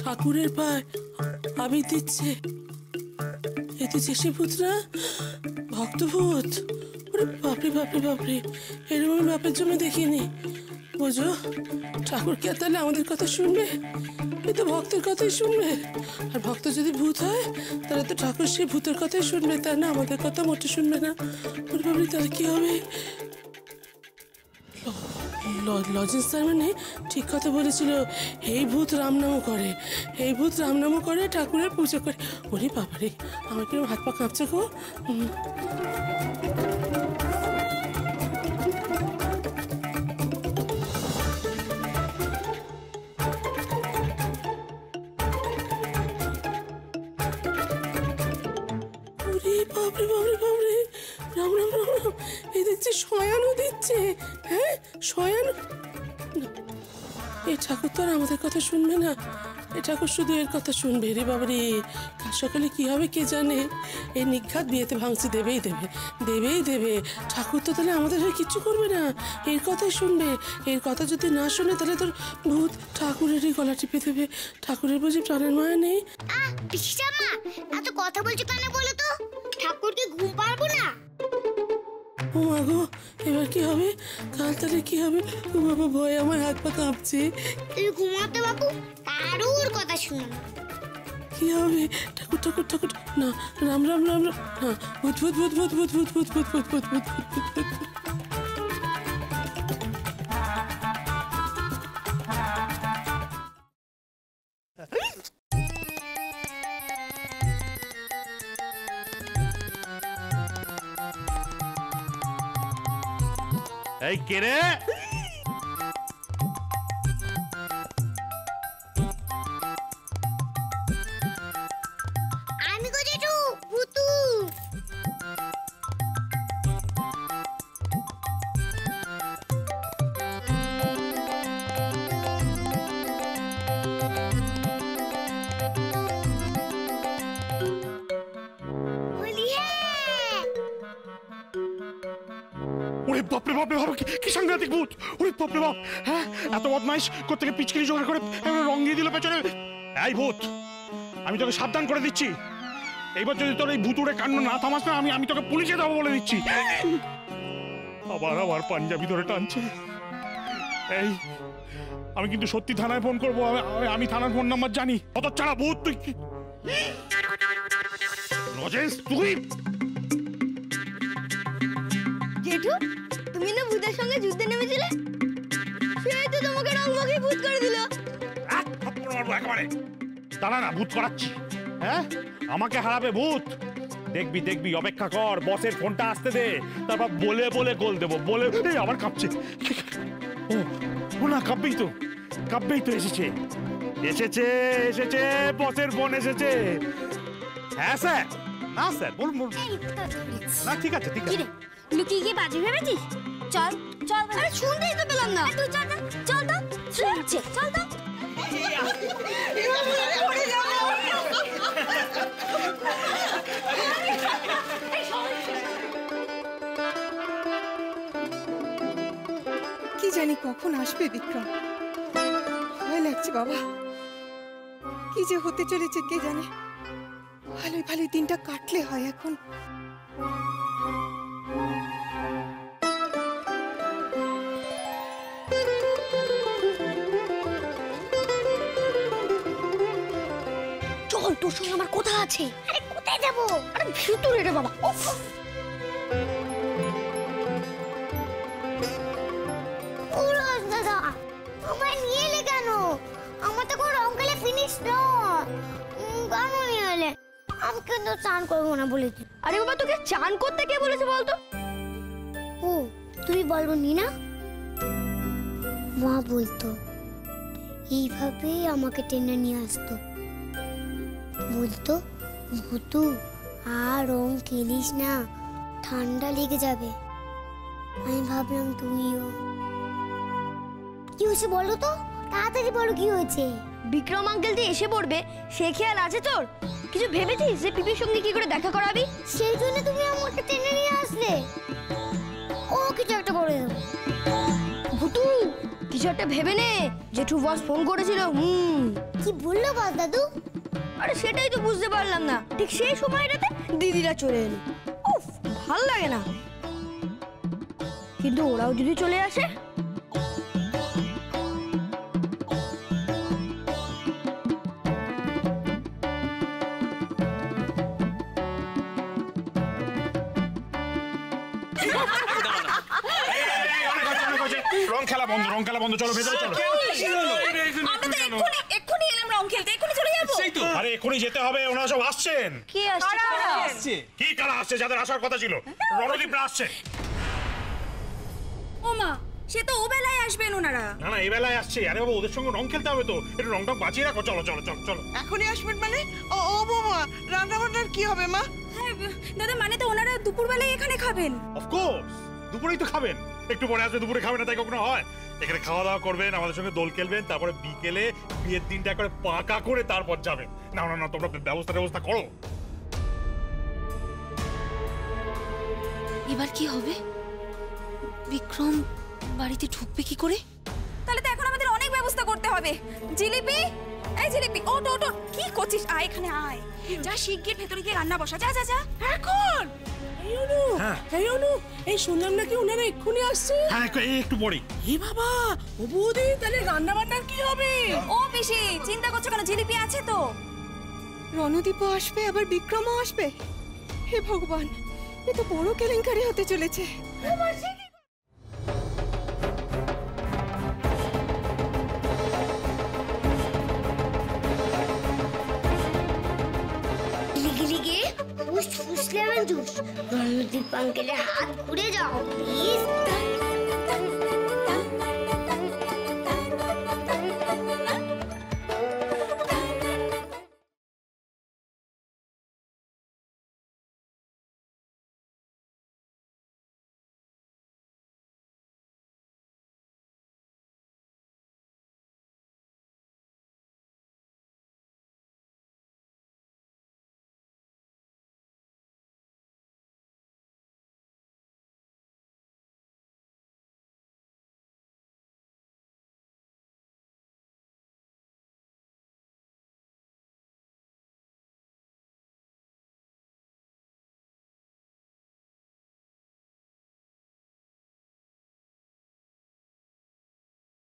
ঠাকুরের পায়ে আবির দিচ্ছে। এ তো চেষে ভূত না, ভক্তভূত। ওরে বাপরে বাপরে বাপরে, এরকম আমি বাপের জন্য দেখিনি। বোঝো, ঠাকুর কে তাহলে আমাদের কথা শুনবে? এ তো ভক্তের কথাই শুনবে। আর ভক্ত যদি ভূত হয় তাহলে তো ঠাকুর সেই ভূতের কথাই শুনবে, তাই না? আমাদের কথা মোটে শুনবে না। ওরে বাপরে, তাহলে কি হবে? লজেন্স স্যার মানে ঠিক কথা বলেছিল, এই ভূত রামনামও করে, এই ভূত রামনামও করে, ঠাকুরের পুজো করে। ওরে বাবারে, আমার কিরকম হাত পা কাঁপছে গো। বাপরে বাপরে বাপরে, রাম রাম রাম রাম, এই দেখছি শয়ানও দিচ্ছে। হ্যাঁ, শয়ান। এই ঠাকুর তো আর আমাদের কথা শুনবে না, এই ঠাকুর শুধু এর কথা শুনবে। রে বাবারে, কাল সকালে কি হবে কে জানে। এই নিঘাত বিয়েতে ভাঙচি দেবেই দেবে, দেবেই দেবে। ঠাকুর তো তাহলে আমাদের হয়ে কিচ্ছু করবে না, এর কথাই শুনবে। এর কথা যদি না শুনে তাহলে তোর ভূত ঠাকুরেরই গলা টিপে দেবে। ঠাকুরের বুঝি প্রাণের মায়া নেই? এত কথা বলছো কেন বলো তো? ঠাকুরকে ঘুম পারবো না। ও মা গো, এবার কি হবে? কাল তাহলে কি হবে? ও বাবা, ভয় আমার হাত পা কাঁপছে। তুমি ঘুমাতে বাবু, কারোর কথা শুনো না। কি হবে? ঠাকুর ঠাকুর ঠাকুর না, রাম রাম রাম রাম, হ্যাঁ, ভূত ভূত ভূত ভূত ভূত ভূত ভূত ভূত ভূত ভূত ভূত ভূত। এই কে রে? আমি গো জেঠু, ভূতু। ওরে বাপরে বাপরে বাপ, কি সাংঘাতিক ভূত! ওরে বাপরে বাপ, হ্যাঁ, এত বদমাইশ কোত্থেকে পিচকিরি জোগাড় করে রং দিয়ে দিল পেছনে। এই ভূত, আমি তোকে সাবধান করে দিচ্ছি, এইবার যদি তোর এই ভূতুড়ে কাণ্ড না থামাস না, আমি তোকে পুলিশে দেবো বলে দিচ্ছি। আবার আবার পাঞ্জাবি ধরে টানছে। এই, আমি কিন্তু সত্যি থানায় ফোন করবো। আমি থানার ফোন নাম্বার জানি। অত ছাড়া ভূত তুই। লজেন্স, তুই জেঠু, তুমি না ভূতের সঙ্গে যুদ্ধে নেমেছিলে? সেই তো তোমাকে রং মাখিয়ে ভূত করে দিল। একেবারে দাঁড়া না, ভূত করাচ্ছি। হ্যাঁ, আমাকে হারাবে ভূত? দেখবি দেখবি, অপেক্ষা কর, বসের ফোনটা আসতে দে, তারপর বলে বলে গোল দেবো। বলে আবার কাঁপছে। ও না, কাঁপবেই তো, কাঁপবেই তো। এসেছে এসেছে এসেছে, বসের ফোন এসেছে। হ্যাঁ স্যার। না স্যার, বলুন বলুন। না ঠিক আছে ঠিক আছে। লুকিয়ে গিয়ে বাজি ভেবেছিস? চল চল। আরে শুনতেই তো পেলাম না। তুই চল তো, চল তো। শুনছে, চল তো। কি জানি কখন আসবে বিক্রম, ভয় লাগছে বাবা। কি যে হতে চলেছে কে জানে। ভালোই ভালোই দিনটা কাটলে হয় এখন। চল, তোর সঙ্গে আমার কথা আছে। আরে কোথায় যাবো? আরে ভিতরে রে বাবা। দাদা, আমায় নিয়ে এলে কেন? আমার তো কোনো রং খেলে ফিনিশ নয়। কেন নিয়ে এলে? আমি কিন্তু চান করবো না বলেছি। আরে বাবা, তোকে চান করতে কে বলেছে বলতো? ও, তুই বলবো নি না? মা বলতো, এইভাবেই আমাকে টেনে নিয়ে আসতো। বলতো, ভূতু আর রং খেলিস না, ঠান্ডা লেগে যাবে। আমি ভাবলাম তুমিও। কি হয়েছে বলো তো, তাড়াতাড়ি বলো কি হয়েছে। বিক্রম আঙ্কেল যে এসে পড়বে সে খেয়াল আছে তোর? কিছু ভেবেছিস যে পিপির সঙ্গে কি করে দেখা করাবি? সেই জন্য তুমি আমাকে টেনে নিয়ে আসলে। ও কিছু একটা করে দেবো। ভূতু, কিছু একটা ভেবে নে। জেঠু বস ফোন করেছিল। কি বললো বল দাদু? আরে সেটাই তো বুঝতে পারলাম না। ঠিক সেই সময়টাতে দিদিরা চলে এলো। উফ, ভাল লাগে না। কিন্তু ওরাও যদি চলে আসে? রং খেলা বন্ধ, চলো ভেতরে চলো। এক্ষুনি এলাম রং খেলতে, এক্ষুনি চলে যাবো। আরে এখনই যেতে হবে, ওনারা সব আসছেন। কে আসছে? কি কারা আসছে? যাদের আসার কথা ছিল, রণদীপরা আসছে। ও মা, সে তো ও বেলায় আসবেন ওনারা। না এই বেলায় আসছে। আরে বাবা, ওদের সঙ্গে রং খেলতে হবে তো, একটু রংটা বাঁচিয়ে রাখো। চলো। এখনই আসবেন মানে? ও বৌমা, রান্না বান্নার কি হবে মা? হ্যাঁ দাদা, মানে তো ওনারা দুপুর বেলায় এখানে খাবেন। অফকোর্স, দুপুরেই তো খাবেন। একটু পরে আসবে, দুপুরে খাবেন না তাই কখনো হয়? এখানে খাওয়া দাওয়া করবেন, আমাদের সঙ্গে দোল খেলবেন, তারপরে বিকেলে বিয়ের দিনটা করে পাকা করে তারপর যাবেন। না তোমরা ব্যবস্থা করো। এবার কি হবে? বিক্রম বাড়িতে ঢুকবে কি করে? তাহলে তো এখন আমাদের অনেক ব্যবস্থা করতে হবে। জিলিপি, এই জিলিপি, ওট কি করছিস? আয় এখানে আয়। যা শিগগির ভেতরে গিয়ে রান্না বসা। যা এখন এই অনু, এই শুনলাম নাকি ওনারা এক্ষুনি আসছে। হ্যাঁ একটু পরেই। এ বাবা, ও বৌদি, তাহলে রান্না বান্নার কি হবে? ও পিসি, চিন্তা করছো কেন? জিলিপি আছে তো। রণদীপও আসবে, আবার বিক্রমও আসবে। হে ভগবান, এ তো বড় কেলেঙ্কারি হতে চলেছে। লিগে ফুস লেমন জুস। রণদীপ আঙ্কেলের হাত ঘুরে যাও প্লিজ।